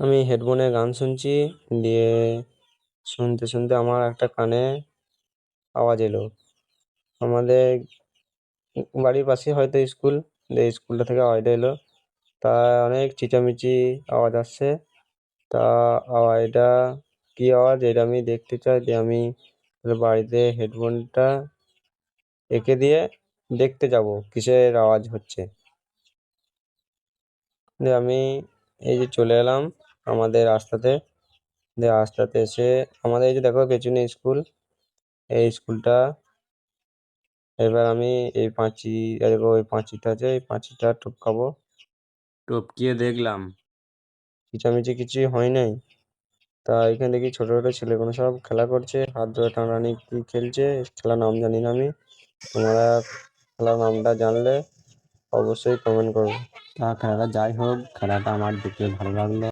আমি হেডফোনে গান শুনছি, দিয়ে শুনতে শুনতে আমার একটা কানে আওয়াজ এলো। আমাদের বাড়ির পাশে হয়তো স্কুল, দিয়ে স্কুলটা থেকে আওয়াজটা এলো। তা অনেক চেঁচামেচি আওয়াজ আসছে। তা আওয়াজটা কি আওয়াজ এটা আমি দেখতে চাই, দিয়ে আমি বাড়িতে হেডফোনটা এঁকে দিয়ে দেখতে যাব কিসের আওয়াজ হচ্ছে। দিয়ে আমি এই যে চলে এলাম আমাদের রাস্তাতে, দিয়ে রাস্তাতে এসে আমাদের এই যে দেখো পেছনে স্কুল, এই স্কুলটা। এবার আমি এই পাঁচি, দেখো ওই পাঁচিটা আছে, এই পাঁচিটা টপকাবো। টপকিয়ে দেখলাম চিচামিচি কিছুই হয় নাই। তা এখানে দেখি ছোট ছোট ছেলেগুলো সব খেলা করছে, হাত ধরে টানাটানি কি খেলছে, খেলার নাম জানি না আমি। তোমরা খেলার নামটা জানলে অবশ্যই কমেন্ট করবে। তা খেলাটা যাই হোক, খেলাটা আমার দেখতে ভালো লাগলো।